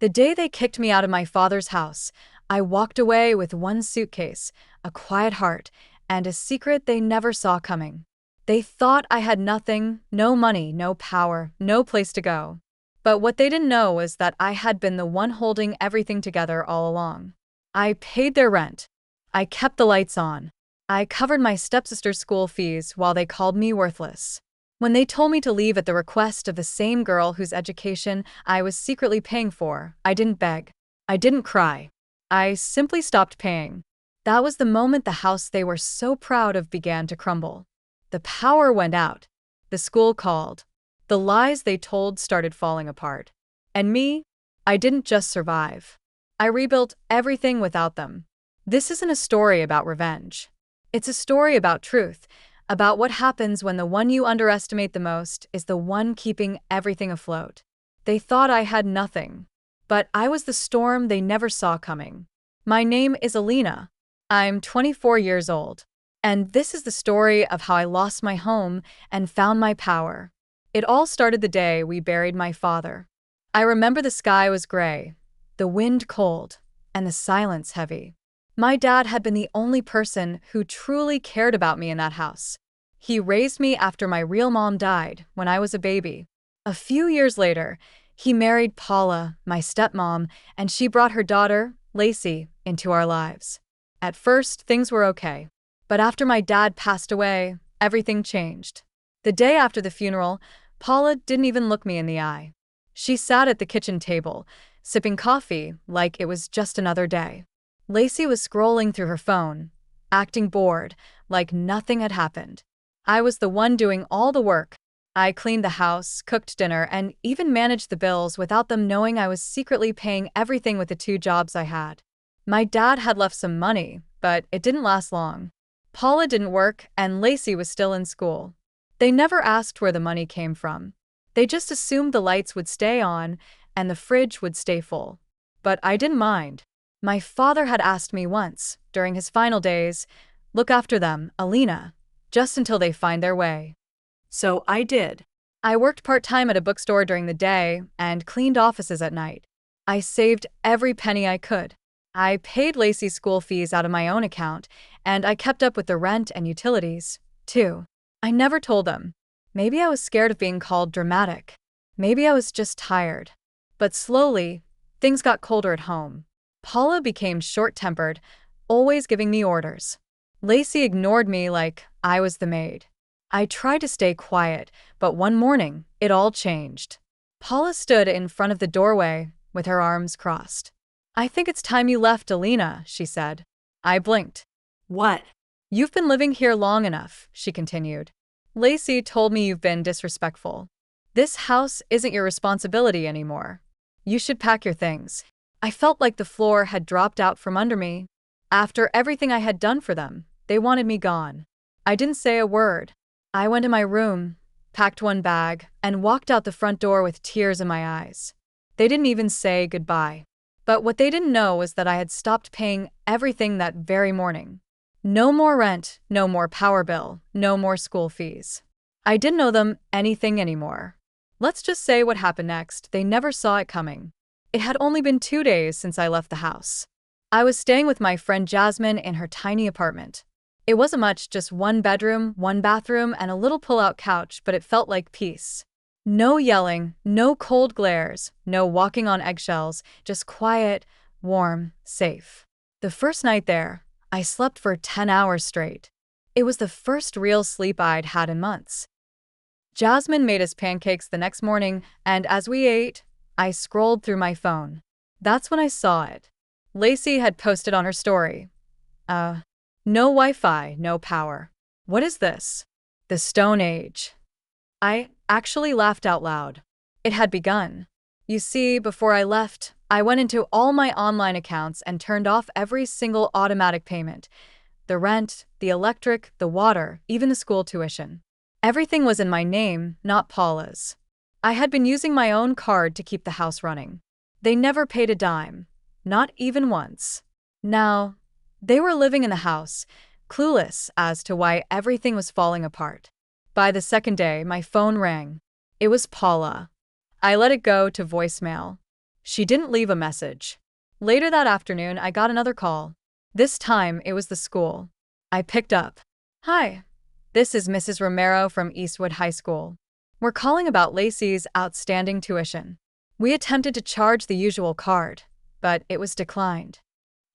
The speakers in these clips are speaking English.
The day they kicked me out of my father's house, I walked away with one suitcase, a quiet heart, and a secret they never saw coming. They thought I had nothing, no money, no power, no place to go. But what they didn't know was that I had been the one holding everything together all along. I paid their rent. I kept the lights on. I covered my stepsister's school fees while they called me worthless. When they told me to leave at the request of the same girl whose education I was secretly paying for, I didn't beg. I didn't cry. I simply stopped paying. That was the moment the house they were so proud of began to crumble. The power went out. The school called. The lies they told started falling apart. And me? I didn't just survive. I rebuilt everything without them. This isn't a story about revenge. It's a story about truth, about what happens when the one you underestimate the most is the one keeping everything afloat. They thought I had nothing, but I was the storm they never saw coming. My name is Alina. I'm 24 years old. And this is the story of how I lost my home and found my power. It all started the day we buried my father. I remember the sky was gray, the wind cold, and the silence heavy. My dad had been the only person who truly cared about me in that house. He raised me after my real mom died when I was a baby. A few years later, he married Paula, my stepmom, and she brought her daughter, Lacey, into our lives. At first, things were okay. But after my dad passed away, everything changed. The day after the funeral, Paula didn't even look me in the eye. She sat at the kitchen table, sipping coffee like it was just another day. Lacey was scrolling through her phone, acting bored, like nothing had happened. I was the one doing all the work. I cleaned the house, cooked dinner, and even managed the bills without them knowing I was secretly paying everything with the 2 jobs I had. My dad had left some money, but it didn't last long. Paula didn't work, and Lacey was still in school. They never asked where the money came from. They just assumed the lights would stay on and the fridge would stay full. But I didn't mind. My father had asked me once, during his final days, "Look after them, Alina, just until they find their way." So I did. I worked part-time at a bookstore during the day and cleaned offices at night. I saved every penny I could. I paid Lacey's school fees out of my own account, and I kept up with the rent and utilities, too. I never told them. Maybe I was scared of being called dramatic. Maybe I was just tired. But slowly, things got colder at home. Paula became short-tempered, always giving me orders. Lacey ignored me like I was the maid. I tried to stay quiet, but one morning, it all changed. Paula stood in front of the doorway with her arms crossed. "I think it's time you left, Alina," she said. I blinked. "What?" "You've been living here long enough," she continued. "Lacey told me you've been disrespectful. This house isn't your responsibility anymore. You should pack your things." I felt like the floor had dropped out from under me. After everything I had done for them, they wanted me gone. I didn't say a word. I went to my room, packed one bag, and walked out the front door with tears in my eyes. They didn't even say goodbye. But what they didn't know was that I had stopped paying everything that very morning. No more rent, no more power bill, no more school fees. I didn't owe them anything anymore. Let's just say what happened next. They never saw it coming. It had only been 2 days since I left the house. I was staying with my friend Jasmine in her tiny apartment. It wasn't much, just 1 bedroom, 1 bathroom, and a little pull-out couch, but it felt like peace. No yelling, no cold glares, no walking on eggshells, just quiet, warm, safe. The first night there, I slept for 10 hours straight. It was the first real sleep I'd had in months. Jasmine made us pancakes the next morning, and as we ate, I scrolled through my phone. That's when I saw it. Lacey had posted on her story. No Wi-Fi, no power. What is this? The Stone Age. I actually laughed out loud. It had begun. You see, before I left, I went into all my online accounts and turned off every single automatic payment. The rent, the electric, the water, even the school tuition. Everything was in my name, not Paula's. I had been using my own card to keep the house running. They never paid a dime. Not even once. Now, they were living in the house, clueless as to why everything was falling apart. By the second day, my phone rang. It was Paula. I let it go to voicemail. She didn't leave a message. Later that afternoon, I got another call. This time, it was the school. I picked up. Hi, this is Mrs. Romero from Eastwood High School. We're calling about Lacey's outstanding tuition. We attempted to charge the usual card, but it was declined.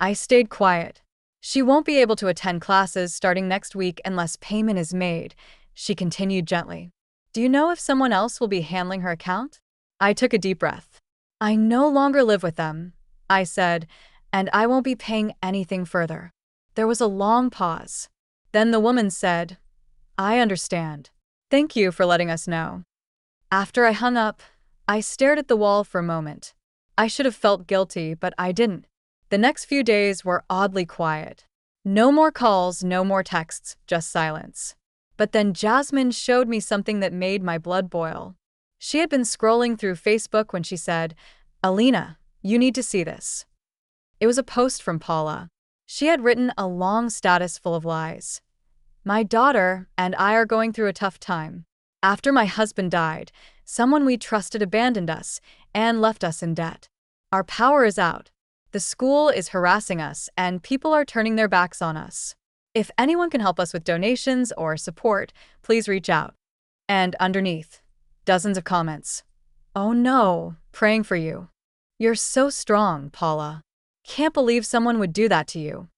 I stayed quiet. She won't be able to attend classes starting next week unless payment is made, she continued gently. Do you know if someone else will be handling her account? I took a deep breath. I no longer live with them, I said, and I won't be paying anything further. There was a long pause. Then the woman said, I understand. Thank you for letting us know. After I hung up, I stared at the wall for a moment. I should have felt guilty, but I didn't. The next few days were oddly quiet. No more calls, no more texts, just silence. But then Jasmine showed me something that made my blood boil. She had been scrolling through Facebook when she said, Alina, you need to see this. It was a post from Paula. She had written a long status full of lies. My daughter and I are going through a tough time. After my husband died, someone we trusted abandoned us and left us in debt. Our power is out. The school is harassing us and people are turning their backs on us. If anyone can help us with donations or support, please reach out. And underneath, dozens of comments. Oh no, praying for you. You're so strong, Paula. Can't believe someone would do that to you.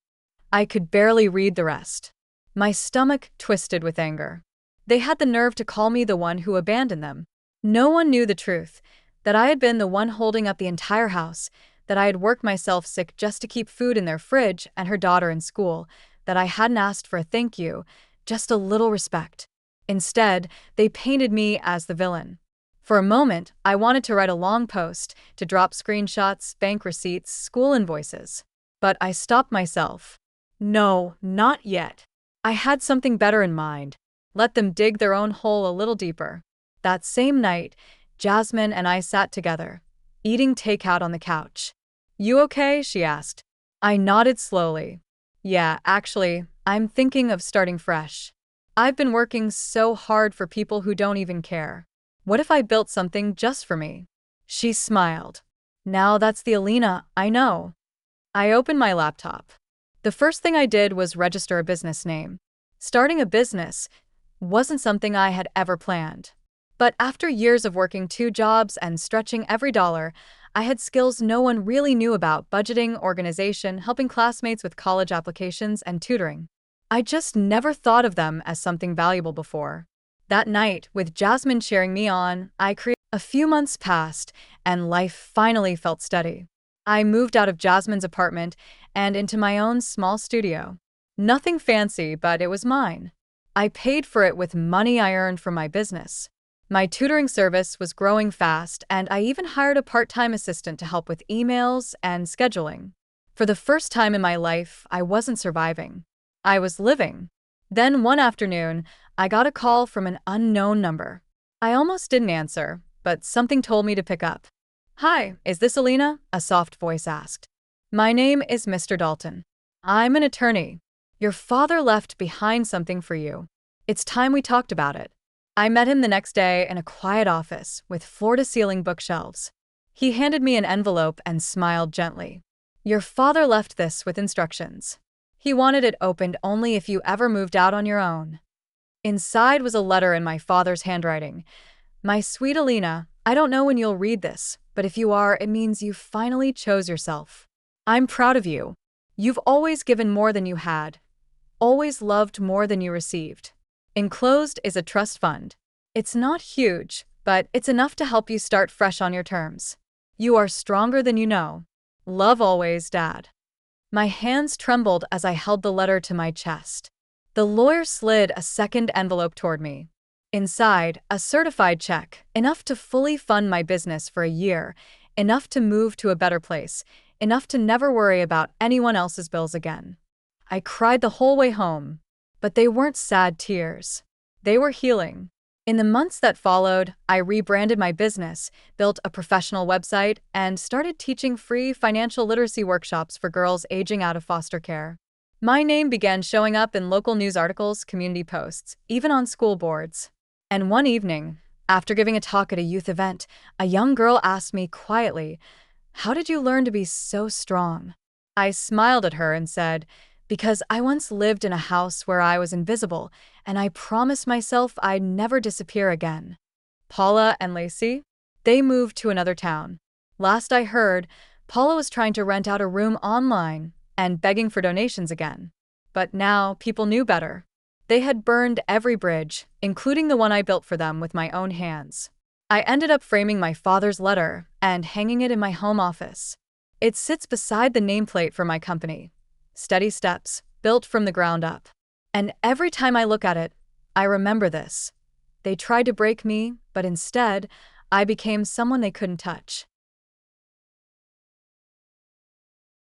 I could barely read the rest. My stomach twisted with anger. They had the nerve to call me the one who abandoned them. No one knew the truth, that I had been the one holding up the entire house, that I had worked myself sick just to keep food in their fridge and her daughter in school, that I hadn't asked for a thank you, just a little respect. Instead, they painted me as the villain. For a moment, I wanted to write a long post, to drop screenshots, bank receipts, school invoices. But I stopped myself. No, not yet. I had something better in mind. Let them dig their own hole a little deeper. That same night, Jasmine and I sat together, eating takeout on the couch. You okay? She asked. I nodded slowly. Yeah, actually, I'm thinking of starting fresh. I've been working so hard for people who don't even care. What if I built something just for me? She smiled. Now that's the Alina I know. I opened my laptop. The first thing I did was register a business name. Starting a business wasn't something I had ever planned. But after years of working 2 jobs and stretching every dollar, I had skills no one really knew about: budgeting, organization, helping classmates with college applications, and tutoring. I just never thought of them as something valuable before. That night, with Jasmine cheering me on, I created. A few months passed, and life finally felt steady. I moved out of Jasmine's apartment and into my own small studio. Nothing fancy, but it was mine. I paid for it with money I earned from my business. My tutoring service was growing fast, and I even hired a part-time assistant to help with emails and scheduling. For the first time in my life, I wasn't surviving. I was living. Then one afternoon, I got a call from an unknown number. I almost didn't answer, but something told me to pick up. Hi, is this Alina? A soft voice asked. My name is Mr. Dalton. I'm an attorney. Your father left behind something for you. It's time we talked about it. I met him the next day in a quiet office with floor-to-ceiling bookshelves. He handed me an envelope and smiled gently. Your father left this with instructions. He wanted it opened only if you ever moved out on your own. Inside was a letter in my father's handwriting. My sweet Alina, I don't know when you'll read this, but if you are, it means you finally chose yourself. I'm proud of you. You've always given more than you had. Always loved more than you received. Enclosed is a trust fund. It's not huge, but it's enough to help you start fresh on your terms. You are stronger than you know. Love always, Dad. My hands trembled as I held the letter to my chest. The lawyer slid a second envelope toward me. Inside, a certified check, enough to fully fund my business for a year, enough to move to a better place, enough to never worry about anyone else's bills again. I cried the whole way home. But they weren't sad tears. They were healing. In the months that followed, I rebranded my business, built a professional website, and started teaching free financial literacy workshops for girls aging out of foster care. My name began showing up in local news articles, community posts, even on school boards. And one evening, after giving a talk at a youth event, a young girl asked me quietly, How did you learn to be so strong? I smiled at her and said, because I once lived in a house where I was invisible, and I promised myself I'd never disappear again. Paula and Lacey? They moved to another town. Last I heard, Paula was trying to rent out a room online and begging for donations again. But now people knew better. They had burned every bridge, including the one I built for them with my own hands. I ended up framing my father's letter and hanging it in my home office. It sits beside the nameplate for my company. Steady Steps, built from the ground up. And every time I look at it, I remember this. They tried to break me, but instead, I became someone they couldn't touch.